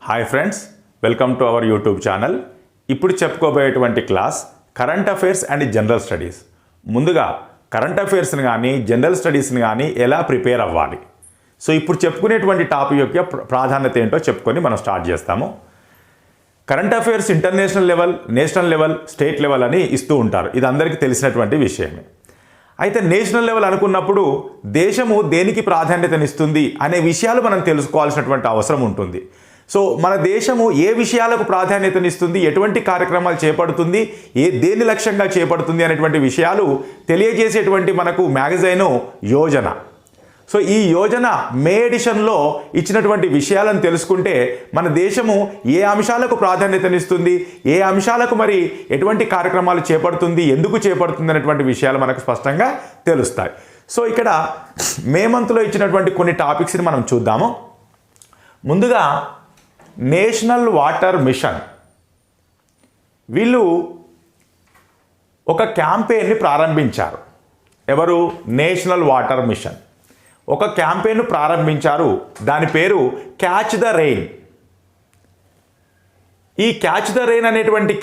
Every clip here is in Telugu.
Hi friends, welcome to our YouTube channel. ఇప్పుడు చెప్పుకోబోయేటువంటి class current affairs and general studies. ముందుగా కరెంట్ అఫైర్స్ని కానీ జనరల్ స్టడీస్ని కానీ ఎలా ప్రిపేర్ అవ్వాలి, సో ఇప్పుడు చెప్పుకునేటువంటి టాపిక్ యొక్క ప్రాధాన్యత ఏంటో చెప్పుకొని మనం స్టార్ట్ చేస్తాము. Current affairs international level, national level, state level అని ఇస్తూ ఉంటారు. ఇది అందరికీ తెలిసినటువంటి విషయమే. అయితే నేషనల్ లెవెల్ అనుకున్నప్పుడు దేశము దేనికి ప్రాధాన్యతనిస్తుంది అనే విషయాలు మనం తెలుసుకోవాల్సినటువంటి అవసరం ఉంటుంది. సో మన దేశము ఏ విషయాలకు ప్రాధాన్యతనిస్తుంది, ఎటువంటి కార్యక్రమాలు చేపడుతుంది, దేని లక్ష్యంగా చేపడుతుంది అనేటువంటి విషయాలు తెలియజేసేటువంటి మనకు మ్యాగజైను యోజన. సో ఈ యోజన మే ఎడిషన్లో ఇచ్చినటువంటి విషయాలను తెలుసుకుంటే మన దేశము ఏ అంశాలకు ప్రాధాన్యతనిస్తుంది, ఏ అంశాలకు మరి ఎటువంటి కార్యక్రమాలు చేపడుతుంది, ఎందుకు చేపడుతుంది అనేటువంటి విషయాలు మనకు స్పష్టంగా తెలుస్తాయి. సో ఇక్కడ మే మంత్లో ఇచ్చినటువంటి కొన్ని టాపిక్స్ని మనం చూద్దాము. ముందుగా నేషనల్ వాటర్ మిషన్, వీళ్ళు ఒక క్యాంపెయిన్ని ప్రారంభించారు. ఎవరు? నేషనల్ వాటర్ మిషన్ ఒక క్యాంపెయిన్ ప్రారంభించారు. దాని పేరు క్యాచ్ ద రెయిన్. ఈ క్యాచ్ ద రెయిన్ అనేటువంటి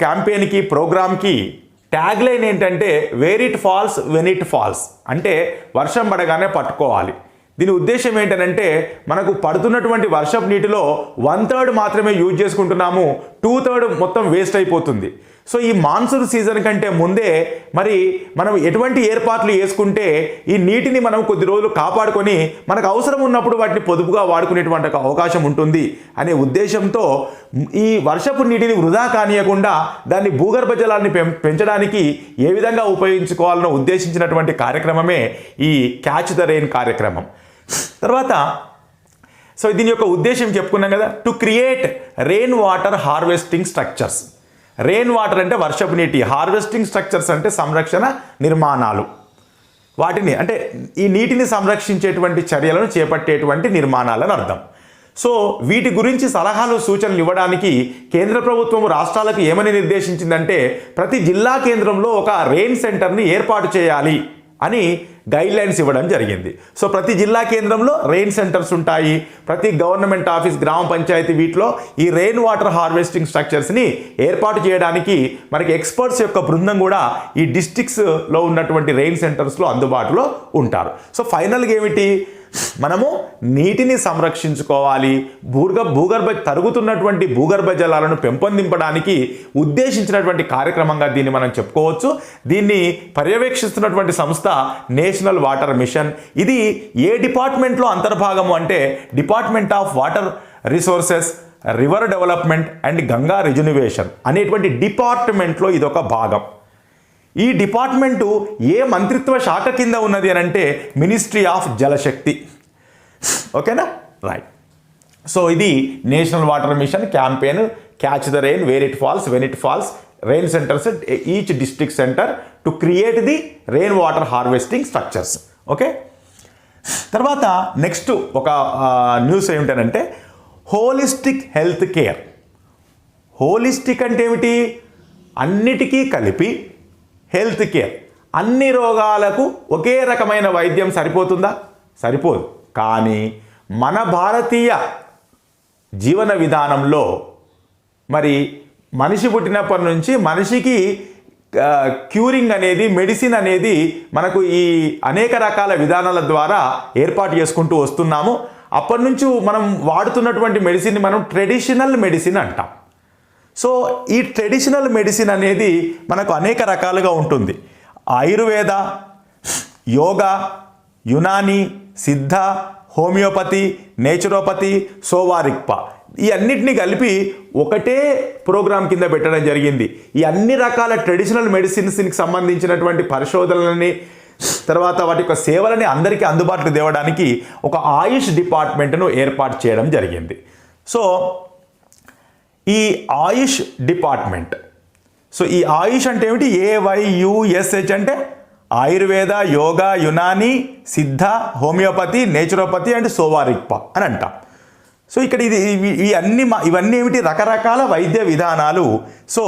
క్యాంపెయిన్కి, ప్రోగ్రామ్కి ట్యాగ్ లైన్ ఏంటంటే where it falls when it falls, అంటే వర్షం పడగానే పట్టుకోవాలి. దీని ఉద్దేశం ఏంటంటే మనకు పడుతున్నటువంటి వర్షపు నీటిలో 1/3 మాత్రమే యూజ్ చేసుకుంటున్నాము, 2/3 మొత్తం వేస్ట్ అయిపోతుంది. సో ఈ మాన్సూన్ సీజన్ కంటే ముందే మరి మనం ఎటువంటి ఏర్పాట్లు చేసుకుంటే ఈ నీటిని మనం కొద్ది రోజులు కాపాడుకొని మనకు అవసరం ఉన్నప్పుడు వాటిని పొదుపుగా వాడుకునేటువంటి అవకాశం ఉంటుంది అనే ఉద్దేశంతో ఈ వర్షపు నీటిని వృధా కానియకుండా దాన్ని భూగర్భ జలాన్ని పెంచడానికి ఏ విధంగా ఉపయోగించుకోవాలనో ఉద్దేశించినటువంటి కార్యక్రమమే ఈ క్యాచ్ ద రెయిన్ కార్యక్రమం. తర్వాత సో దీని యొక్క ఉద్దేశం చెప్పుకున్నాం కదా, to create rain water harvesting structures. Rain water అంటే వర్షపు నీటి, హార్వెస్టింగ్ స్ట్రక్చర్స్ అంటే సంరక్షణ నిర్మాణాలు. వాటిని అంటే ఈ నీటిని సంరక్షించేటువంటి చర్యలను చేపట్టేటువంటి నిర్మాణాలని అర్థం. సో వీటి గురించి సలహాలు, సూచనలు ఇవ్వడానికి కేంద్ర ప్రభుత్వం రాష్ట్రాలకు ఏమని నిర్దేశించిందంటే ప్రతి జిల్లా కేంద్రంలో ఒక రెయిన్ సెంటర్ని ఏర్పాటు చేయాలి అని గైడ్లైన్స్ ఇవ్వడం జరిగింది. సో ప్రతి జిల్లా కేంద్రంలో రెయిన్ సెంటర్స్ ఉంటాయి. ప్రతి గవర్నమెంట్ ఆఫీస్, గ్రామ పంచాయతీ వీటిలో ఈ రెయిన్ వాటర్ హార్వెస్టింగ్ స్ట్రక్చర్స్ని ఏర్పాటు చేయడానికి మనకి ఎక్స్పర్ట్స్ యొక్క బృందం కూడా ఈ డిస్ట్రిక్ట్స్లో ఉన్నటువంటి రెయిన్ సెంటర్స్లో అందుబాటులో ఉంటారు. సో ఫైనల్గా ఏమిటి, మనము నీటిని సంరక్షించుకోవాలి, తరుగుతున్నటువంటి భూగర్భ జలాలను పెంపొందింపడానికి ఉద్దేశించినటువంటి కార్యక్రమంగా దీన్ని మనం చెప్పుకోవచ్చు. దీన్ని పర్యవేక్షిస్తున్నటువంటి సంస్థ నేషనల్ వాటర్ మిషన్. ఇది ఏ డిపార్ట్మెంట్లో అంతర్భాగము అంటే department of water resources, river development and Ganga reservation అనేటువంటి డిపార్ట్మెంట్లో ఇదొక భాగం. ఈ డిపార్ట్మెంటు ఏ మంత్రిత్వ శాఖ కింద ఉన్నది అని అంటే మినిస్ట్రీ ఆఫ్ జలశక్తి. ఓకేనా, రైట్. సో ఇది national water mission campaign catch the rain, where it falls when it falls, rain centres each district centre to create the rain water harvesting structures. Okay, తర్వాత నెక్స్ట్ ఒక న్యూస్ ఏమిటంటే హోలిస్టిక్ హెల్త్ కేర్. హోలిస్టిక్ అంటే ఏమిటి? అన్నిటికీ కలిపి హెల్త్ కేర్. అన్ని రోగాలకు ఒకే రకమైన వైద్యం సరిపోతుందా? సరిపోదు. కానీ మన భారతీయ జీవన విధానంలో మరి మనిషి పుట్టినప్పటి నుంచి మనిషికి క్యూరింగ్ అనేది, మెడిసిన్ అనేది మనకు ఈ అనేక రకాల విధానాల ద్వారా ఏర్పాటు చేసుకుంటూ వస్తున్నాము. అప్పటి నుంచి మనం వాడుతున్నటువంటి మెడిసిన్ని మనం ట్రెడిషనల్ మెడిసిన్ అంటాం. సో ఈ ట్రెడిషనల్ మెడిసిన్ అనేది మనకు అనేక రకాలుగా ఉంటుంది. ఆయుర్వేద, యోగా, యునాని, సిద్ధ, హోమియోపతి, నేచురోపతి, సోవారిక్ప, ఈ అన్నిటినీ కలిపి ఒకటే ప్రోగ్రాం కింద పెట్టడం జరిగింది. ఈ అన్ని రకాల ట్రెడిషనల్ మెడిసిన్స్కి సంబంధించినటువంటి పరిశోధనలని, తర్వాత వాటి యొక్క సేవలని అందరికీ అందుబాటులో తేవడానికి ఒక ఆయుష్ డిపార్ట్మెంట్ను ఏర్పాటు చేయడం జరిగింది. సో ఈ ఆయుష్ డిపార్ట్మెంట్, సో ఈ ఆయుష్ అంటే ఏమిటి? AYUSH అంటే ఆయుర్వేద, యోగా, యునాని, సిద్ధ, హోమియోపతి, నేచురోపతి అండ్ సోవారిక్ప అని అంటాం. సో ఇక్కడ ఇవన్నీ ఏమిటి? రకరకాల వైద్య విధానాలు. సో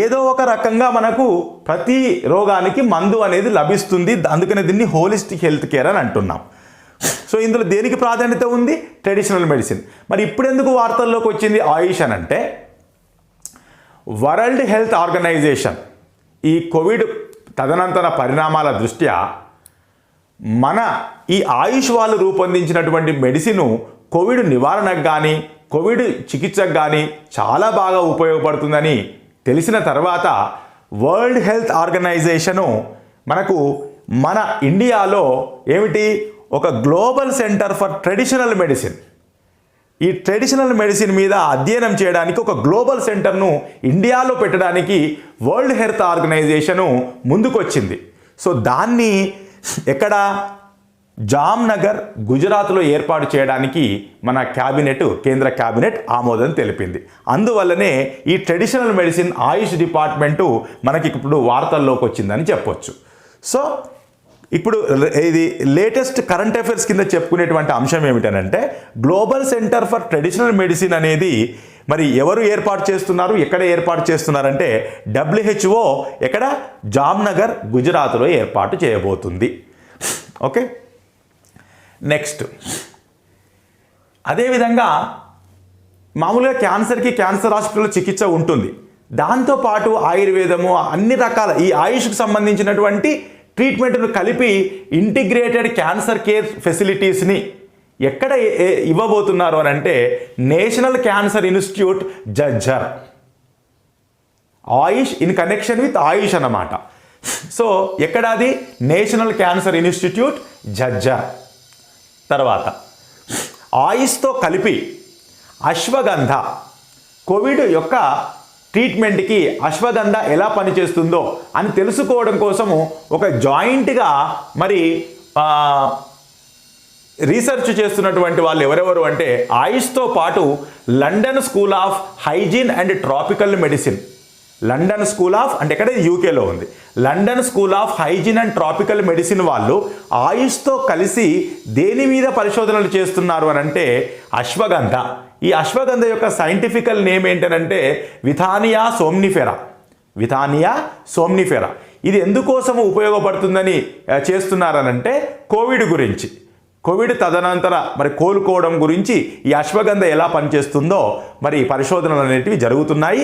ఏదో ఒక రకంగా మనకు ప్రతి రోగానికి మందు అనేది లభిస్తుంది. అందుకనే దీన్ని హోలిస్టిక్ హెల్త్ కేర్ అని అంటున్నాం. సో ఇందులో దేనికి ప్రాధాన్యత ఉంది? Traditional medicine. మరి ఇప్పుడు ఎందుకు వార్తల్లోకి వచ్చింది ఆయుష్ అని అంటే, వరల్డ్ హెల్త్ ఆర్గనైజేషన్ ఈ కోవిడ్ తదనంతర పరిణామాల దృష్ట్యా మన ఈ ఆయుష్ వాళ్ళు రూపొందించినటువంటి మెడిసిన్ కోవిడ్ నివారణకు కానీ కోవిడ్ చికిత్సకు కానీ చాలా బాగా ఉపయోగపడుతుందని తెలిసిన తర్వాత వరల్డ్ హెల్త్ ఆర్గనైజేషను మనకు మన ఇండియాలో ఏమిటి ఒక global centre for traditional medicine, ఈ ట్రెడిషనల్ మెడిసిన్ మీద అధ్యయనం చేయడానికి ఒక గ్లోబల్ సెంటర్ను ఇండియాలో పెట్టడానికి వరల్డ్ హెల్త్ ఆర్గనైజేషను ముందుకొచ్చింది. సో దాన్ని ఎక్కడ జామ్నగర్ గుజరాత్లో ఏర్పాటు చేయడానికి మన కేంద్ర క్యాబినెట్ ఆమోదం తెలిపింది. అందువల్లనే ఈ ట్రెడిషనల్ మెడిసిన్ ఆయుష్ డిపార్ట్మెంటు మనకి ఇప్పుడు వార్తల్లోకి వచ్చిందని చెప్పొచ్చు. సో ఇప్పుడు ఇది లేటెస్ట్ కరెంట్ అఫైర్స్ కింద చెప్పుకునేటువంటి అంశం ఏమిటనంటే, global centre for traditional medicine అనేది మరి ఎవరు ఏర్పాటు చేస్తున్నారు, ఎక్కడ ఏర్పాటు చేస్తున్నారంటే WHO ఎక్కడ జామ్నగర్ గుజరాత్లో ఏర్పాటు చేయబోతుంది. ఓకే, నెక్స్ట్ అదేవిధంగా మామూలుగా క్యాన్సర్కి క్యాన్సర్ హాస్పిటల్లో చికిత్స ఉంటుంది. దాంతోపాటు ఆయుర్వేదము అన్ని రకాల ఈ ఆయుష్కి సంబంధించినటువంటి ట్రీట్మెంట్ను కలిపి ఇంటిగ్రేటెడ్ క్యాన్సర్ కేర్ ఫెసిలిటీస్ని ఎక్కడ ఇవ్వబోతున్నారు అని అంటే national cancer institute Jhajjar. Ayush in connection with Ayush అన్నమాట. సో ఎక్కడ అది? National cancer institute Jhajjar. తర్వాత ఆయుష్తో కలిపి అశ్వగంధ, కోవిడ్ యొక్క ట్రీట్మెంట్కి అశ్వగంధ ఎలా పనిచేస్తుందో అని తెలుసుకోవడం కోసము ఒక జాయింట్గా మరి రీసెర్చ్ చేస్తున్నటువంటి వాళ్ళు ఎవరెవరు అంటే ఆయుష్తో పాటు London school of hygiene and tropical medicine, London school of అంటే ఎక్కడ యూకేలో ఉంది, London school of hygiene and tropical medicine వాళ్ళు ఆయుష్తో కలిసి దేని మీద పరిశోధనలు చేస్తున్నారు అని అంటే అశ్వగంధ. ఈ అశ్వగంధ యొక్క సైంటిఫికల్ నేమ్ ఏంటనంటే విథానియా సోమ్నిఫెరా. విథానియా సోమ్నిఫెరా. ఇది ఎందుకోసం ఉపయోగపడుతుందని చేస్తున్నారనంటే కోవిడ్ గురించి, కోవిడ్ తదనంతర మరి కోలుకోవడం గురించి ఈ అశ్వగంధ ఎలా పనిచేస్తుందో మరి పరిశోధనలు అనేటివి జరుగుతున్నాయి.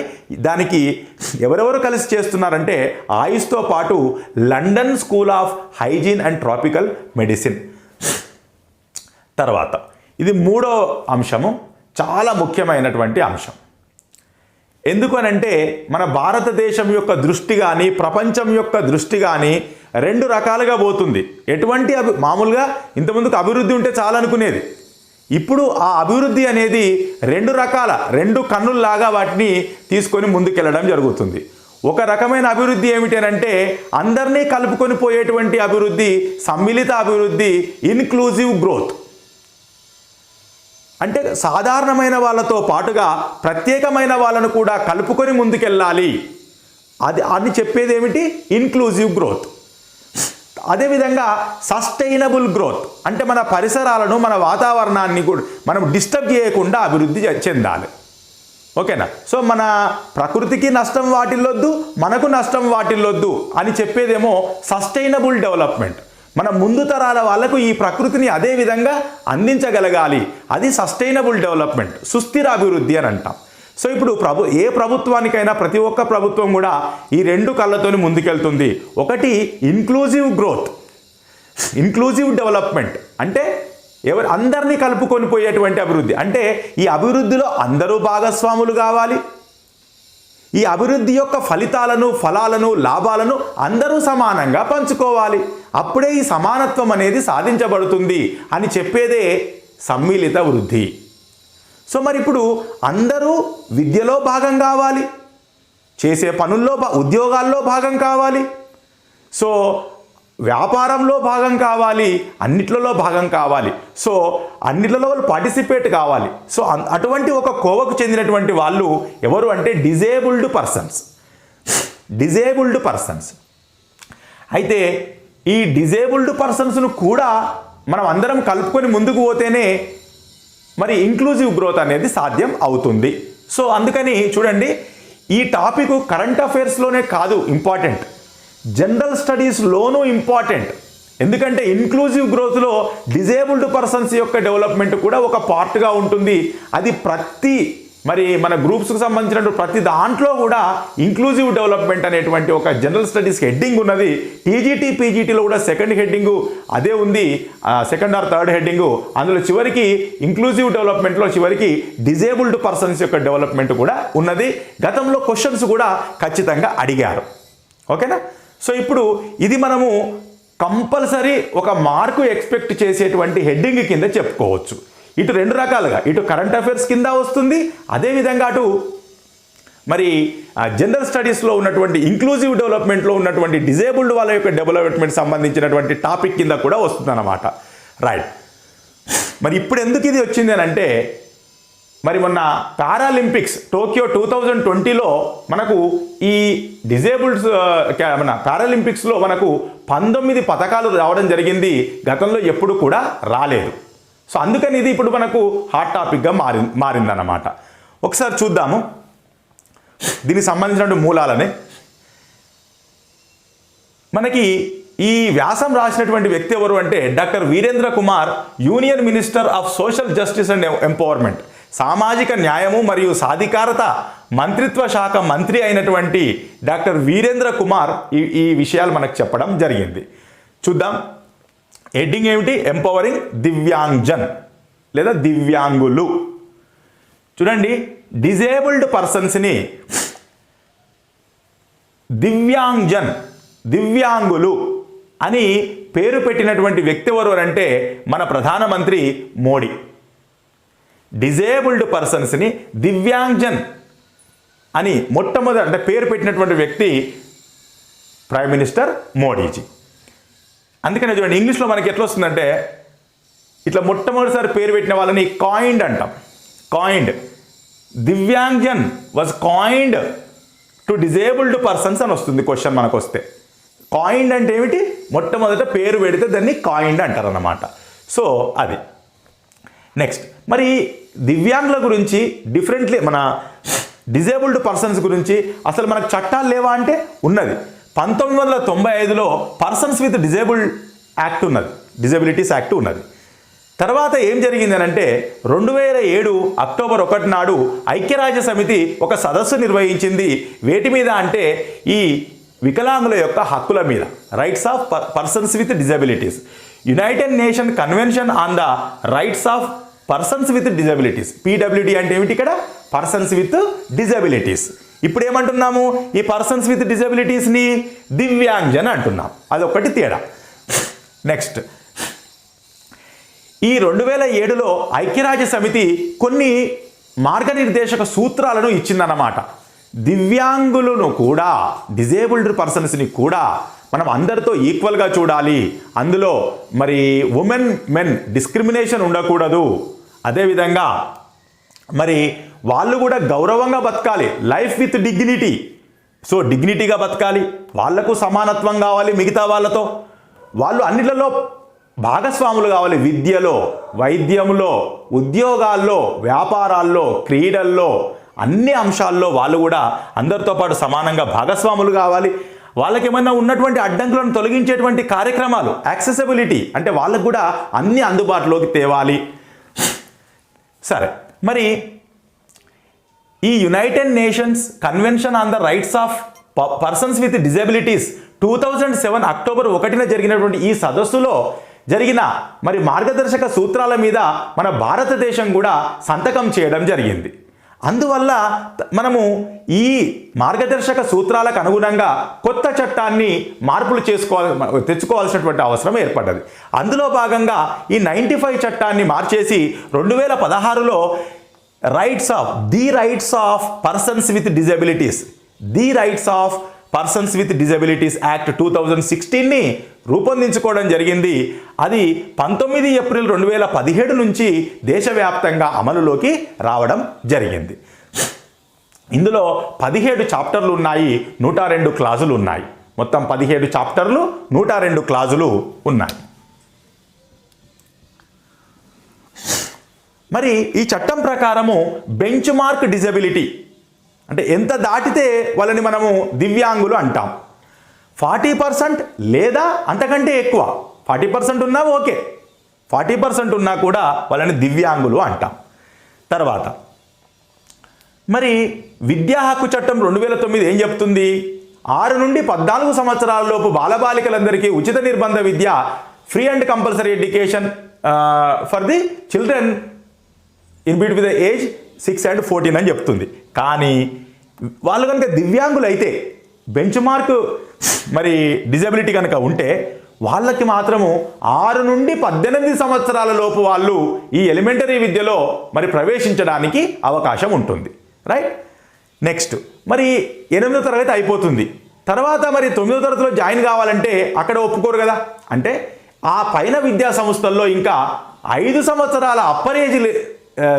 దానికి ఎవరెవరు కలిసి చేస్తున్నారంటే ఆయుష్తో పాటు London school of hygiene and tropical medicine. తర్వాత ఇది మూడో అంశము, చాలా ముఖ్యమైనటువంటి అంశం. ఎందుకనంటే మన భారతదేశం యొక్క దృష్టి కానీ ప్రపంచం యొక్క దృష్టి కానీ రెండు రకాలుగా పోతుంది. ఎటువంటి మామూలుగా ఇంతకుముందుకు అభివృద్ధి ఉంటే చాలనుకునేది, ఇప్పుడు ఆ అభివృద్ధి అనేది రెండు కన్నుల్లాగా వాటిని తీసుకొని ముందుకెళ్ళడం జరుగుతుంది. ఒక రకమైన అభివృద్ధి ఏమిటంటే అందరినీ కలుపుకొని పోయేటువంటి అభివృద్ధి, సమ్మిళిత అభివృద్ధి, ఇన్క్లూజివ్ గ్రోత్. అంటే సాధారణమైన వాళ్ళతో పాటుగా ప్రత్యేకమైన వాళ్ళను కూడా కలుపుకొని ముందుకెళ్ళాలి అని చెప్పేది ఏమిటి? Inclusive growth. అదేవిధంగా సస్టైనబుల్ గ్రోత్ అంటే మన పరిసరాలను మన వాతావరణాన్ని కూడా మనం డిస్టర్బ్ చేయకుండా అభివృద్ధి చెందాలి. ఓకేనా? సో మన ప్రకృతికి నష్టం వాటిల్లొద్దు, మనకు నష్టం వాటిల్లొద్దు అని చెప్పేదేమో సస్టైనబుల్ డెవలప్మెంట్. మన ముందు తరాల వాళ్ళకు ఈ ప్రకృతిని అదే విధంగా అందించగలగాలి, అది సస్టైనబుల్ డెవలప్మెంట్, సుస్థిర అభివృద్ధి అని అంటాం. సో ఇప్పుడు ఏ ప్రభుత్వానికైనా ప్రతి ఒక్క ప్రభుత్వం కూడా ఈ రెండు కళ్ళతోని ముందుకెళ్తుంది. ఒకటి ఇన్క్లూజివ్ గ్రోత్, ఇన్క్లూజివ్ డెవలప్మెంట్ అంటే అందరినీ కలుపుకొని పోయేటువంటి అభివృద్ధి. అంటే ఈ అభివృద్ధిలో అందరూ భాగస్వాములు కావాలి, ఈ అభివృద్ధి యొక్క ఫలాలను లాభాలను అందరూ సమానంగా పంచుకోవాలి. అప్పుడే ఈ సమానత్వం అనేది సాధించబడుతుంది అని చెప్పేదే సమ్మిళిత వృద్ధి. సో మరి ఇప్పుడు అందరూ విద్యలో భాగం కావాలి, చేసే పనుల్లో ఉద్యోగాల్లో భాగం కావాలి, సో వ్యాపారంలో భాగం కావాలి, అన్నిట్లలో భాగం కావాలి, సో అన్నిట్లలో వాళ్ళు పార్టిసిపేట్ కావాలి. సో అటువంటి ఒక కోవకు చెందినటువంటి వాళ్ళు ఎవరు అంటే డిజేబుల్డ్ పర్సన్స్. అయితే ఈ డిజేబుల్డ్ పర్సన్స్ను కూడా మనం అందరం కలుపుకొని ముందుకు పోతేనే మరి ఇంక్లూజివ్ గ్రోత్ అనేది సాధ్యం అవుతుంది. సో అందుకని చూడండి, ఈ టాపిక్ కరెంట్ అఫైర్స్లోనే కాదు ఇంపార్టెంట్, జనరల్ స్టడీస్లోనూ ఇంపార్టెంట్. ఎందుకంటే ఇన్క్లూజివ్ గ్రోత్లో డిజేబుల్డ్ పర్సన్స్ యొక్క డెవలప్మెంట్ కూడా ఒక పార్ట్గా ఉంటుంది. అది మరి మన గ్రూప్స్కి సంబంధించిన ప్రతి దాంట్లో కూడా ఇంక్లూజివ్ డెవలప్మెంట్ అనేటువంటి ఒక జనరల్ స్టడీస్కి హెడ్డింగ్ ఉన్నది. టీజీటీ పీజీటీలో కూడా సెకండ్ హెడ్డింగు అదే ఉంది, సెకండ్ ఆర్ థర్డ్ హెడ్డింగు. అందులో చివరికి ఇంక్లూజివ్ డెవలప్మెంట్లో చివరికి డిజేబుల్డ్ పర్సన్స్ యొక్క డెవలప్మెంట్ కూడా ఉన్నది. గతంలో క్వశ్చన్స్ కూడా ఖచ్చితంగా అడిగారు. ఓకేనా? సో ఇప్పుడు ఇది మనము కంపల్సరీ ఒక మార్కు ఎక్స్పెక్ట్ చేసేటువంటి హెడ్డింగ్ కింద చెప్పుకోవచ్చు. ఇటు రెండు రకాలుగా, ఇటు కరెంట్ అఫైర్స్ కింద వస్తుంది, అదేవిధంగా అటు మరి జనరల్ స్టడీస్లో ఉన్నటువంటి ఇంక్లూజివ్ డెవలప్మెంట్లో ఉన్నటువంటి డిజేబుల్డ్ వాళ్ళ యొక్క డెవలప్మెంట్ సంబంధించినటువంటి టాపిక్ కింద కూడా వస్తుంది అన్నమాట. రైట్. మరి ఇప్పుడు ఎందుకు ఇది వచ్చింది అని అంటే, మరి మొన్న పారాలింపిక్స్ టోక్యో 2020లో మనకు ఈ డిజేబుల్డ్ మన పారాలింపిక్స్లో మనకు 19 పథకాలు రావడం జరిగింది. గతంలో ఎప్పుడు కూడా రాలేదు. సో అందుకని ఇది ఇప్పుడు మనకు హాట్ టాపిక్గా మారిందన్నమాట. ఒకసారి చూద్దాము దీనికి సంబంధించిన మూలాలని. మనకి ఈ వ్యాసం రాసినటువంటి వ్యక్తి ఎవరు అంటే doctor Virendra Kumar, union minister of social justice and empowerment, సామాజిక న్యాయము మరియు సాధికారత మంత్రిత్వ శాఖ మంత్రి అయినటువంటి డాక్టర్ వీరేంద్ర కుమార్ ఈ విషయాలు మనకు చెప్పడం జరిగింది. చూద్దాం. హెడ్డింగ్ ఏమిటి? ఎంపవరింగ్ దివ్యాంగ్జన్ లేదా దివ్యాంగులు. చూడండి, డిజేబుల్డ్ పర్సన్స్ని దివ్యాంగులు అని పేరు పెట్టినటువంటి వ్యక్తి ఎవరు అంటే మన ప్రధానమంత్రి మోడీ. డిజేబుల్డ్ పర్సన్స్ని దివ్యాంగ్జన్ అని మొట్టమొదటి అంటే పేరు పెట్టినటువంటి వ్యక్తి ప్రైమ్ మినిస్టర్ మోడీజీ. అందుకనే చూడండి, ఇంగ్లీష్లో మనకి ఎట్లా వస్తుందంటే, ఇట్లా మొట్టమొదటిసారి పేరు పెట్టిన వాళ్ళని కాయిన్డ్ అంటాం. Coined. Divyangjan was coined to disabled persons అని వస్తుంది క్వశ్చన్ మనకు వస్తే. కాయిన్డ్ అంటే ఏమిటి? మొట్టమొదట పేరు పెడితే దాన్ని కాయిన్డ్ అంటారు అన్నమాట. సో అది. నెక్స్ట్, మరి దివ్యాంగుల గురించి డిఫరెంట్లీ మన డిజేబుల్డ్ పర్సన్స్ గురించి అసలు మనకు చట్టాలు లేవా అంటే ఉన్నది. 1995లో పర్సన్స్ విత్ డిజేబిలిటీస్ యాక్ట్ ఉన్నది. తర్వాత ఏం జరిగింది అంటే 2007 అక్టోబర్ 1 నాడు ఐక్యరాజ్య సమితి ఒక సదస్సు నిర్వహించింది. వేటి మీద అంటే ఈ వికలాంగుల యొక్క హక్కుల మీద, rights of persons with disabilities. United nation convention on the rights of persons with disabilities. PWD అంటే ఏమిటి? ఇక్కడ పర్సన్స్ విత్ డిజబిలిటీస్. ఇప్పుడు ఏమంటున్నాము? ఈ పర్సన్స్ విత్ డిజబిలిటీస్ని దివ్యాంగ్జన్ అంటున్నాం. అదొకటి తేడా. నెక్స్ట్, ఈ 2007లో ఐక్యరాజ్య సమితి కొన్ని మార్గనిర్దేశక సూత్రాలను ఇచ్చిందన్నమాట. దివ్యాంగులను కూడా, డిజేబుల్డ్ పర్సన్స్ని కూడా మనం అందరితో ఈక్వల్గా చూడాలి. అందులో మరి ఉమెన్ మెన్ డిస్క్రిమినేషన్ ఉండకూడదు. అదేవిధంగా మరి వాళ్ళు కూడా గౌరవంగా బతకాలి. Life with dignity. సో డిగ్నిటీగా బతకాలి. వాళ్లకు సమానత్వం కావాలి మిగతా వాళ్ళతో. వాళ్ళు అన్నిట్లలో భాగస్వాములు కావాలి. విద్యలో, వైద్యంలో, ఉద్యోగాల్లో, వ్యాపారాల్లో, క్రీడల్లో, అన్ని అంశాల్లో వాళ్ళు కూడా అందరితో పాటు సమానంగా భాగస్వాములు కావాలి. వాళ్ళకి ఏమన్నా ఉన్నటువంటి అడ్డంకులను తొలగించేటువంటి కార్యక్రమాలు, యాక్సెసిబిలిటీ అంటే వాళ్ళకు కూడా అన్ని అందుబాటులోకి తేవాలి. సరే, మరి ఈ United Nations convention on the rights of persons with disabilities 2007 October 1న జరిగినటువంటి ఈ సదస్సులో జరిగిన మరి మార్గదర్శక సూత్రాల మీద మన భారతదేశం కూడా సంతకం చేయడం జరిగింది. అందువల్ల మనము ఈ మార్గదర్శక సూత్రాలకు అనుగుణంగా కొత్త చట్టాన్ని మార్పులు తెచ్చుకోవాల్సినటువంటి అవసరం ఏర్పడ్డది. అందులో భాగంగా ఈ 95 చట్టాన్ని మార్చేసి 2016లో rights of persons with disabilities act 2016ని రూపొందించుకోవడం జరిగింది. అది 19 ఏప్రిల్ 2017 నుంచి దేశవ్యాప్తంగా అమలులోకి రావడం జరిగింది. ఇందులో 17 చాప్టర్లు ఉన్నాయి, 102 క్లాజులు ఉన్నాయి. మొత్తం 17 చాప్టర్లు, 102 క్లాజులు ఉన్నాయి. మరి ఈ చట్టం ప్రకారము బెంచ్ మార్క్ డిజబిలిటీ అంటే ఎంత దాటితే వాళ్ళని మనము దివ్యాంగులు అంటాం. 40% లేదా అంతకంటే ఎక్కువ 40% ఉన్నా ఓకే, 40% ఉన్నా కూడా వాళ్ళని దివ్యాంగులు అంటాం. తర్వాత మరి విద్యా హక్కు చట్టం 2009 ఏం చెప్తుంది? 6 నుండి 14 సంవత్సరాల లోపు బాలబాలికలందరికీ ఉచిత నిర్బంధ విద్య, free and compulsory education for the children in between the age 6 and 14 అని చెప్తుంది. కానీ వాళ్ళు కనుక దివ్యాంగులు అయితే, బెంచ్ మార్క్ మరి డిజబిలిటీ కనుక ఉంటే వాళ్ళకి మాత్రము 6 నుండి 18 సంవత్సరాల లోపు వాళ్ళు ఈ ఎలిమెంటరీ విద్యలో మరి ప్రవేశించడానికి అవకాశం ఉంటుంది. రైట్. నెక్స్ట్ మరి 8వ తరగతి అయిపోతుంది, తర్వాత మరి 9వ తరగతిలో జాయిన్ కావాలంటే అక్కడ ఒప్పుకోరు కదా. అంటే ఆ పైన విద్యా సంస్థల్లో ఇంకా 5 సంవత్సరాల upper age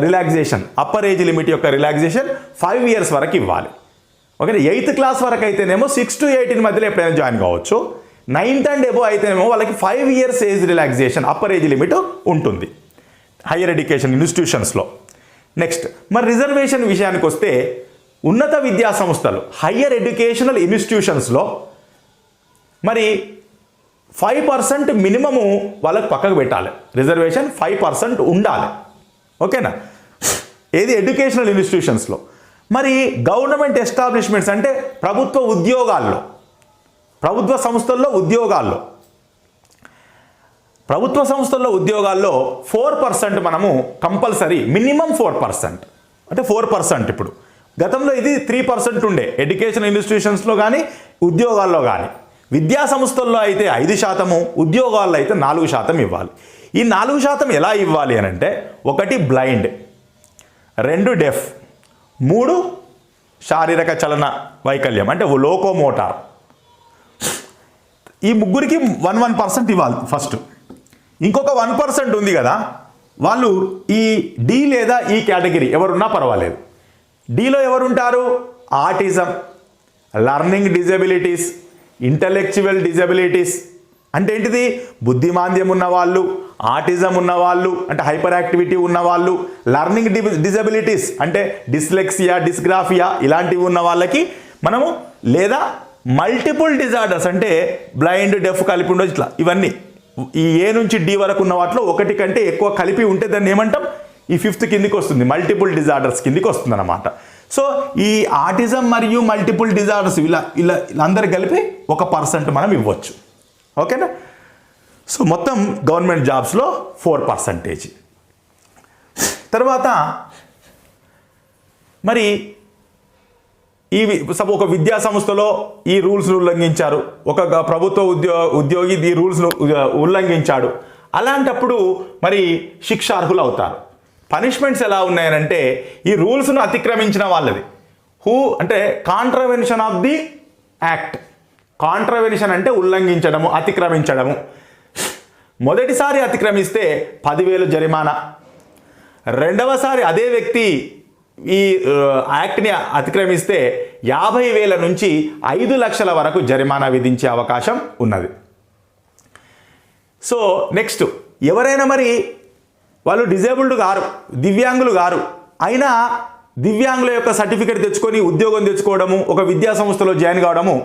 relaxation, upper age limit యొక్క రిలాక్సేషన్ 5 years వరకు ఇవ్వాలి. ఓకే, 8th క్లాస్ వరకు అయితేనేమో 6 to 18 మధ్యలో ఎప్పుడైనా జాయిన్ కావచ్చు. 9th and above అయితేనేమో వాళ్ళకి 5 years age relaxation, upper age limit ఉంటుంది హయ్యర్ ఎడ్యుకేషన్ ఇన్స్టిట్యూషన్స్లో. నెక్స్ట్ మరి రిజర్వేషన్ విషయానికి వస్తే ఉన్నత విద్యా సంస్థలు, హయ్యర్ ఎడ్యుకేషనల్ ఇన్స్టిట్యూషన్స్లో మరి 5% మినిమము వాళ్ళకి పక్కకు పెట్టాలి. రిజర్వేషన్ 5% ఉండాలి. ఓకేనా, ఏది ఎడ్యుకేషనల్ ఇన్స్టిట్యూషన్స్లో. మరి గవర్నమెంట్ ఎస్టాబ్లిష్మెంట్స్ అంటే ప్రభుత్వ ఉద్యోగాల్లో, ప్రభుత్వ సంస్థల్లో ఉద్యోగాల్లో 4% మనము కంపల్సరీ, మినిమం 4%, అంటే 4%. ఇప్పుడు గతంలో ఇది 3% ఉండే ఎడ్యుకేషన్ ఇన్స్టిట్యూషన్స్లో కానీ ఉద్యోగాల్లో కానీ. విద్యా సంస్థల్లో అయితే 5%, ఉద్యోగాల్లో అయితే 4% ఇవ్వాలి. ఈ 4% ఎలా ఇవ్వాలి అని అంటే, 1 బ్లైండ్, 2 డెఫ్, 3 శారీరక చలన వైకల్యం అంటే లోకోమోటార్. ఈ ముగ్గురికి 1% ఇవ్వాలి ఫస్ట్. ఇంకొక 1% ఉంది కదా, వాళ్ళు ఈ డి లేదా ఈ కేటగిరీ ఎవరున్నా పర్వాలేదు. డిలో ఎవరుంటారు? Autism, learning disabilities, intellectual disabilities అంటే ఏంటిది? బుద్ధిమాంద్యం ఉన్నవాళ్ళు, ఆటిజం ఉన్నవాళ్ళు అంటే హైపర్ యాక్టివిటీ ఉన్నవాళ్ళు, లర్నింగ్ డిజబిలిటీస్ అంటే డిస్లెక్సియా, డిస్గ్రాఫియా ఇలాంటివి ఉన్న వాళ్ళకి మనము, లేదా మల్టిపుల్ డిజార్డర్స్ అంటే బ్లైండ్, డెఫ్ కలిపి ఉండొచ్చు. ఇట్లా ఇవన్నీ ఈ ఏ నుంచి డి వరకు ఉన్న వాటిలో 1 కంటే ఎక్కువ కలిపి ఉంటే దాన్ని ఏమంటాం? ఈ 5th కిందికి వస్తుంది, మల్టిపుల్ డిజార్డర్స్ కిందికి వస్తుంది అన్నమాట. సో ఈ ఆటిజం మరియు మల్టిపుల్ డిజార్డర్స్ వీళ్ళందరూ కలిపి 1% మనం ఇవ్వచ్చు. ఓకేనా. సో మొత్తం గవర్నమెంట్ జాబ్స్లో 4%. తర్వాత మరి ఒక విద్యా సంస్థలో ఈ రూల్స్ను ఉల్లంఘించారు, ఒక ప్రభుత్వ ఉద్యోగి ఈ రూల్స్ను ఉల్లంఘించాడు. అలాంటప్పుడు మరి శిక్షార్హులు అవుతారు. పనిష్మెంట్స్ ఎలా ఉన్నాయనంటే, ఈ రూల్స్ను అతిక్రమించిన వాళ్ళది అంటే contravention of the act. Contravention అంటే ఉల్లంఘించడము, అతిక్రమించడము. మొదటిసారి అతిక్రమిస్తే 10,000 జరిమానా, రెండవసారి అదే వ్యక్తి ఈ యాక్ట్ని అతిక్రమిస్తే 50,000 నుంచి 5 లక్షల వరకు జరిమానా విధించే అవకాశం ఉన్నది. సో నెక్స్ట్ ఎవరైనా మరి వాళ్ళు డిజేబుల్డ్ గారు, దివ్యాంగులు గారు, అయినా దివ్యాంగుల యొక్క సర్టిఫికేట్ తెచ్చుకొని ఉద్యోగం తెచ్చుకోవడము, ఒక విద్యా సంస్థలో జాయిన్ కావడము,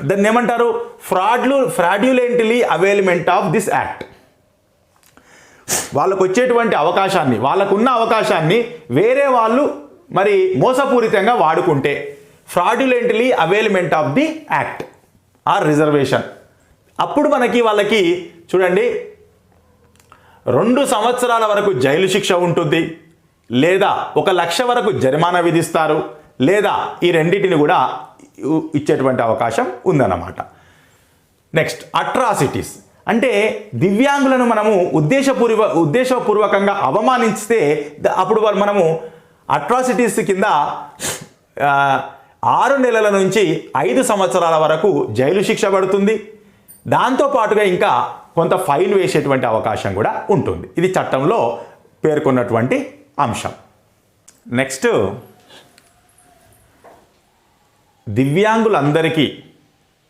దాన్ని ఏమంటారు? ఫ్రాడ్యులెంట్లీ అవైల్మెంట్ ఆఫ్ దిస్ యాక్ట్. వాళ్ళకు వచ్చేటువంటి అవకాశాన్ని, వాళ్ళకున్న అవకాశాన్ని వేరే వాళ్ళు మరి మోసపూరితంగా వాడుకుంటే fraudulently availment of the act or reservation, అప్పుడు వాళ్ళకి చూడండి 2 సంవత్సరాల వరకు జైలు శిక్ష ఉంటుంది, లేదా 1 లక్ష వరకు జరిమానా విధిస్తారు, లేదా ఈ రెండింటిని కూడా ఇచ్చేటువంటి అవకాశం ఉందన్నమాట. నెక్స్ట్ అట్రాసిటీస్ అంటే దివ్యాంగులను మనము ఉద్దేశపూర్వకంగా అవమానిస్తే అప్పుడు మనము అట్రాసిటీస్ కింద 6 నెలల నుంచి 5 సంవత్సరాల వరకు జైలు శిక్ష పడుతుంది. దాంతోపాటుగా ఇంకా కొంత ఫైన్ వేసేటువంటి అవకాశం కూడా ఉంటుంది. ఇది చట్టంలో పేర్కొన్నటువంటి అంశం. నెక్స్ట్ దివ్యాంగులందరికీ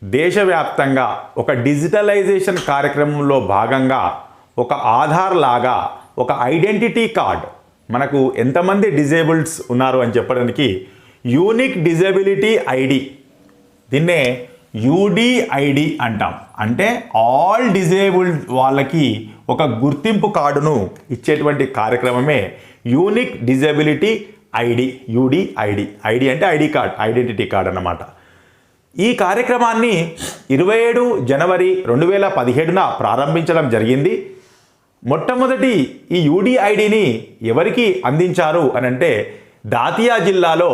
దేశవ్యాప్తంగా ఒక డిజిటలైజేషన్ కార్యక్రమంలో భాగంగా ఒక ఆధార్ లాగా ఒక ఐడెంటిటీ కార్డ్, మనకు ఎంతమంది డిజేబుల్డ్స్ ఉన్నారు అని చెప్పడానికి యూనిక్ డిజబిలిటీ ఐడి, దీన్నే యూడిఐడి అంటాం. అంటే ఆల్ డిజేబుల్డ్ వాళ్ళకి ఒక గుర్తింపు కార్డును ఇచ్చేటువంటి కార్యక్రమమే unique disability ID, UDID. ID అంటే ఐడి కార్డ్, ఐడెంటిటీ కార్డ్ అన్నమాట. ఈ కార్యక్రమాన్ని 27 జనవరి 2017న ప్రారంభించడం జరిగింది. మొట్టమొదటి ఈ యూడిఐడిని ఎవరికి అందించారు అని అంటే దాతియా జిల్లాలో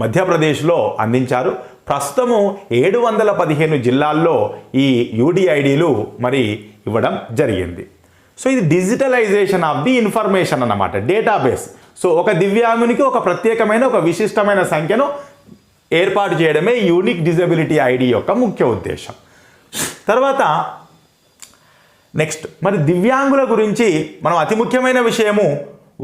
మధ్యప్రదేశ్లో అందించారు. ప్రస్తుతము 715 జిల్లాల్లో ఈ యూడిఐడిలు మరి ఇవ్వడం జరిగింది. సో ఇది డిజిటలైజేషన్ ఆఫ్ ది ఇన్ఫర్మేషన్ అన్నమాట, డేటాబేస్. సో ఒక దివ్యాంగునికి ఒక ప్రత్యేకమైన ఒక విశిష్టమైన సంఖ్యను ఏర్పాటు చేయడమే యూనిక్ డిజబిలిటీ ఐడి యొక్క ముఖ్య ఉద్దేశం. తర్వాత నెక్స్ట్ మరి దివ్యాంగుల గురించి మనం అతి ముఖ్యమైన విషయము,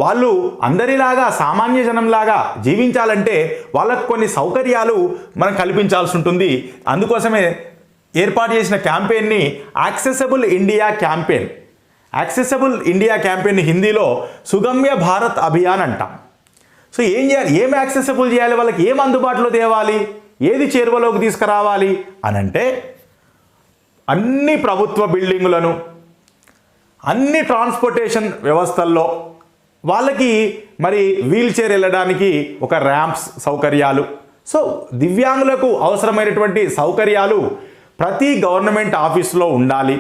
వాళ్ళు అందరిలాగా సామాన్య జనంలాగా జీవించాలంటే వాళ్ళకు కొన్ని సౌకర్యాలు మనం కల్పించాల్సి ఉంటుంది. అందుకోసమే ఏర్పాటు చేసిన క్యాంపెయిన్ని accessible India campaign. Accessible India campaign హిందీలో సుగమ్య భారత్ అభియాన్ అంటాం. సో ఏం చేయాలి, ఏం యాక్సెసిబుల్ చేయాలి, వాళ్ళకి ఏం అందుబాటులో తేవాలి, ఏది చేరువలోకి తీసుకురావాలి అని అంటే అన్ని ప్రభుత్వ బిల్డింగులను, అన్ని ట్రాన్స్పోర్టేషన్ వ్యవస్థల్లో వాళ్ళకి మరి వీల్ చైర్ వెళ్ళడానికి ఒక ర్యాంప్స్ సౌకర్యాలు. సో దివ్యాంగులకు అవసరమైనటువంటి సౌకర్యాలు ప్రతి గవర్నమెంట్ ఆఫీసులో ఉండాలి.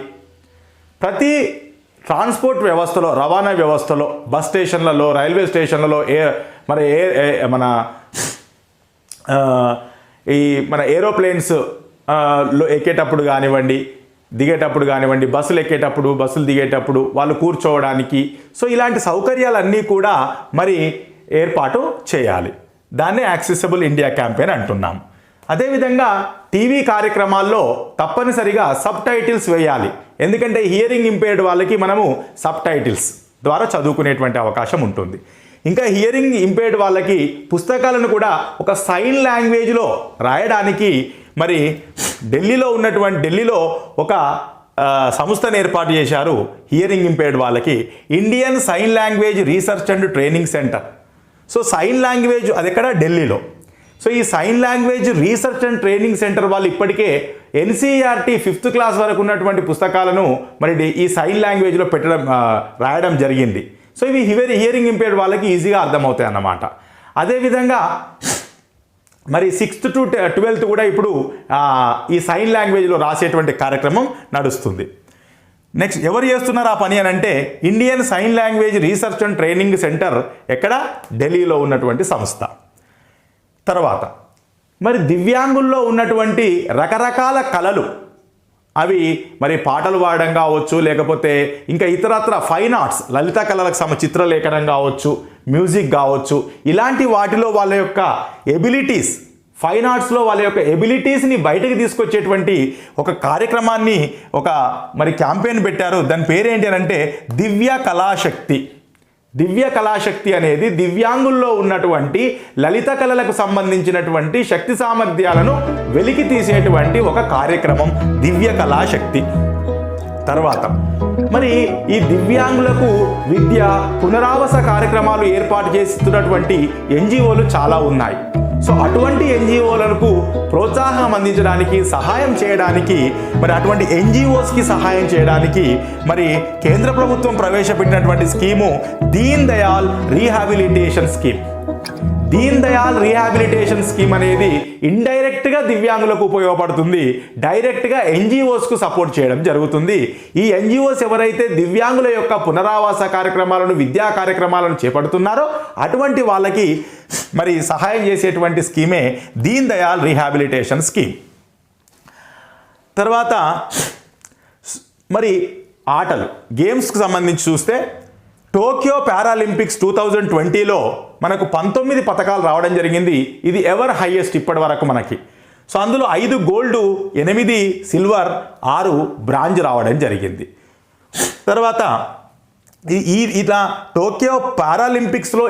ప్రతి ట్రాన్స్పోర్ట్ వ్యవస్థలో, రవాణా వ్యవస్థలో, బస్ స్టేషన్లలో, రైల్వే స్టేషన్లలో, మన ఏరోప్లేన్స్ లో ఎక్కేటప్పుడు కానివ్వండి, దిగేటప్పుడు కానివ్వండి, బస్సులు ఎక్కేటప్పుడు, బస్సులు దిగేటప్పుడు వాళ్ళు కూర్చోవడానికి, సో ఇలాంటి సౌకర్యాలన్నీ కూడా మరి ఏర్పాటు చేయాలి. దాన్నే యాక్సెసిబుల్ ఇండియా క్యాంపెయిన్ అంటున్నాం. అదేవిధంగా టీవీ కార్యక్రమాల్లో తప్పనిసరిగా సబ్ టైటిల్స్ వేయాలి. ఎందుకంటే హియరింగ్ ఇంపేర్డ్ వాళ్ళకి మనము సబ్ టైటిల్స్ ద్వారా చదువుకునేటువంటి అవకాశం ఉంటుంది. ఇంకా హియరింగ్ ఇంపేర్డ్ వాళ్ళకి పుస్తకాలను కూడా ఒక సైన్ లాంగ్వేజ్లో రాయడానికి మరి ఢిల్లీలో ఒక సంస్థను ఏర్పాటు చేశారు హియరింగ్ ఇంపేర్డ్ వాళ్ళకి, Indian sign language research and training centre. So sign language అది ఎక్కడ, ఢిల్లీలో. సో ఈ sign language research and training centre వాళ్ళు ఇప్పటికే NCERT 5th క్లాస్ వరకు ఉన్నటువంటి పుస్తకాలను మరి ఈ సైన్ లాంగ్వేజ్లో రాయడం జరిగింది. సో ఇవి హియరింగ్ ఇంపేర్డ్ వాళ్ళకి ఈజీగా అర్థమవుతాయి అన్నమాట. అదేవిధంగా మరి 6th to 12th కూడా ఇప్పుడు ఈ సైన్ లాంగ్వేజ్లో రాసేటువంటి కార్యక్రమం నడుస్తుంది. నెక్స్ట్ ఎవరు చేస్తున్నారు ఆ పని అని అంటే Indian sign language research and training centre, ఎక్కడ, ఢిల్లీలో ఉన్నటువంటి సంస్థ. తర్వాత మరి దివ్యాంగుల్లో ఉన్నటువంటి రకరకాల కళలు, అవి మరి పాటలు పాడడం కావచ్చు, లేకపోతే ఇంకా ఇతరత్ర ఫైన్ ఆర్ట్స్, లలిత కళలకు చిత్రలేఖనం కావచ్చు, మ్యూజిక్ కావచ్చు, ఇలాంటి వాటిలో వాళ్ళ యొక్క ఎబిలిటీస్, ఫైన్ ఆర్ట్స్లో వాళ్ళ యొక్క ఎబిలిటీస్ని బయటకు తీసుకొచ్చేటువంటి ఒక కార్యక్రమాన్ని ఒక మరి క్యాంపెయిన్ పెట్టారు. దాని పేరేంటి అని అంటే దివ్య కళాశక్తి. దివ్య కళాశక్తి అనేది దివ్యాంగుల్లో ఉన్నటువంటి లలిత కళలకు సంబంధించినటువంటి శక్తి సామర్థ్యాలను వెలికి తీసేటువంటి ఒక కార్యక్రమం దివ్య కళాశక్తి. తర్వాత మరి ఈ దివ్యాంగులకు విద్య, పునరావాస కార్యక్రమాలు ఏర్పాటు చేస్తున్నటువంటి NGOలు చాలా ఉన్నాయి. సో అటువంటి NGOలకు ప్రోత్సాహం అందించడానికి, సహాయం చేయడానికి, మరి అటువంటి NGOస్కి సహాయం చేయడానికి మరి కేంద్ర ప్రభుత్వం ప్రవేశపెట్టినటువంటి scheme Deen Dayal rehabilitation scheme. Deen Dayal rehabilitation scheme అనేది ఇండైరెక్ట్గా దివ్యాంగులకు ఉపయోగపడుతుంది, డైరెక్ట్గా NGOస్కు సపోర్ట్ చేయడం జరుగుతుంది. ఈ NGOస్ ఎవరైతే దివ్యాంగుల యొక్క పునరావాస కార్యక్రమాలను, విద్యా కార్యక్రమాలను చేపడుతున్నారో అటువంటి వాళ్ళకి మరి సహాయం చేసేటువంటి స్కీమే దీన్ దయాల్ రీహాబిలిటేషన్ స్కీమ్. తర్వాత మరి ఆటలు, గేమ్స్కి సంబంధించి చూస్తే టోక్యో పారాలింపిక్స్ 2020లో మనకు 19 పథకాలు రావడం జరిగింది. ఇది ఎవర్ హైయెస్ట్ ఇప్పటి వరకు మనకి. సో అందులో 5 గోల్డ్, 8 సిల్వర్, 6 బ్రాంజ్ రావడం జరిగింది. తర్వాత ఇలా టోక్యో పారాలింపిక్స్లో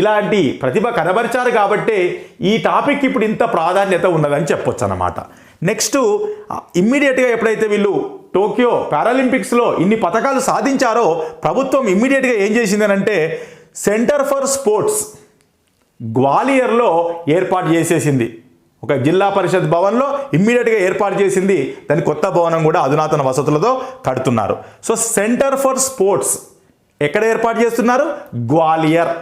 ఇలాంటి ప్రతిభ కనబరిచారు కాబట్టి ఈ టాపిక్ ఇప్పుడు ఇంత ప్రాధాన్యత ఉన్నదని చెప్పొచ్చు అన్నమాట. నెక్స్ట్ ఇమ్మీడియట్గా ఎప్పుడైతే వీళ్ళు టోక్యో పారాలింపిక్స్లో ఇన్ని పథకాలు సాధించారో ప్రభుత్వం ఇమ్మీడియట్గా ఏం చేసిందనంటే సెంటర్ ఫర్ స్పోర్ట్స్ గ్వాలియర్లో ఏర్పాటు చేసేసింది. ఒక జిల్లా పరిషత్ భవన్లో ఇమ్మీడియట్గా ఏర్పాటు చేసింది. దాని కొత్త భవనం కూడా అధునాతన వసతులతో కడుతున్నారు. సో సెంటర్ ఫర్ స్పోర్ట్స్ ఎక్కడ ఏర్పాటు చేస్తున్నారు? గ్వాలియర్,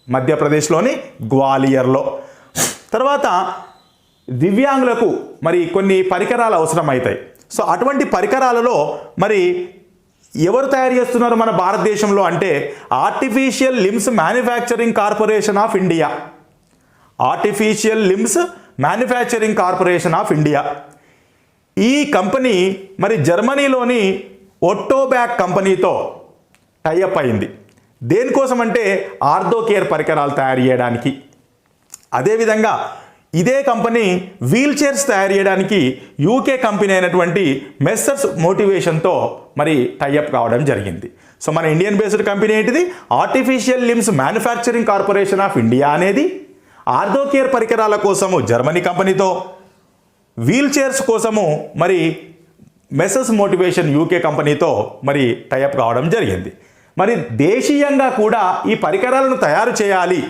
మధ్యప్రదేశ్లోని గ్వాలియర్లో. తర్వాత దివ్యాంగులకు మరి కొన్ని పరికరాలు అవసరమవుతాయి. సో అటువంటి పరికరాలలో మరి ఎవరు తయారు చేస్తున్నారు మన భారతదేశంలో అంటే artificial limbs manufacturing corporation of India. Artificial limbs manufacturing corporation of India. ఈ కంపెనీ మరి జర్మనీలోని ఒట్టోబ్యాక్ కంపెనీతో టైఅప్ అయింది. దేనికోసం అంటే ఆర్థో కేర్ పరికరాలు తయారు చేయడానికి. అదేవిధంగా ఇదే కంపెనీ వీల్ చైర్స్ తయారు చేయడానికి యూకే కంపెనీ అయినటువంటి మెస్సర్స్ మోటివేషన్తో మరి టైఅప్ కావడం జరిగింది. సో మన ఇండియన్ బేస్డ్ కంపెనీ ఏంటిది? Artificial limbs manufacturing corporation of India అనేది ఆర్థో కేర్ పరికరాల కోసము జర్మనీ కంపెనీతో, వీల్ చైర్స్ కోసము మరి మెస్సర్స్ మోటివేషన్ యూకే కంపెనీతో మరి టైఅప్ కావడం జరిగింది. మరి దేశీయంగా కూడా ఈ పరికరాలను తయారు చేయాలి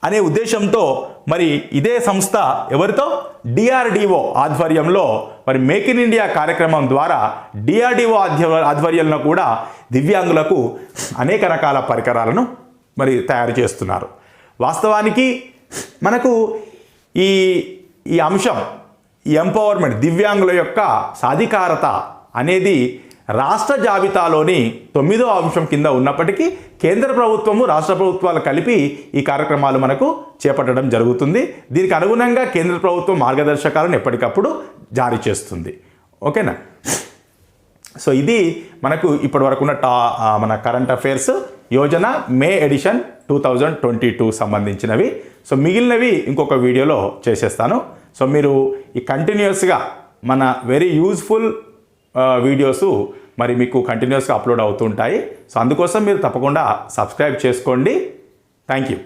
అనే ఉద్దేశంతో మరి ఇదే సంస్థ ఎవరితో? డిఆర్డిఓ ఆధ్వర్యంలో మరి మేక్ ఇన్ ఇండియా కార్యక్రమం ద్వారా డిఆర్డిఓ ఆధ్వర్యంలో కూడా దివ్యాంగులకు అనేక రకాల పరికరాలను మరి తయారు చేస్తున్నారు. వాస్తవానికి మనకు ఈ అంశం, ఈ ఎంపవర్మెంట్, దివ్యాంగుల యొక్క సాధికారత అనేది రాష్ట్ర జాబితాలోని 9వ అంశం కింద ఉన్నప్పటికీ కేంద్ర ప్రభుత్వము రాష్ట్ర ప్రభుత్వాలు కలిపి ఈ కార్యక్రమాలు మనకు చేపట్టడం జరుగుతుంది. దీనికి అనుగుణంగా కేంద్ర ప్రభుత్వం మార్గదర్శకాలను ఎప్పటికప్పుడు జారీ చేస్తుంది. ఓకేనా? సో ఇది మనకు ఇప్పటి వరకు ఉన్న మన కరెంట్ అఫైర్స్ యోజన మే ఎడిషన్ 2022 సంబంధించినవి. సో మిగిలినవి ఇంకొక వీడియోలో చేసేస్తాను. సో మీరు ఈ కంటిన్యూస్గా మన వెరీ యూజ్ఫుల్ వీడియోస్ మరి మీకు కంటిన్యూస్గా అప్లోడ్ అవుతుంటాయి. సో అందుకోసం మీరు తప్పకుండా సబ్స్క్రైబ్ చేసుకోండి. Thank you.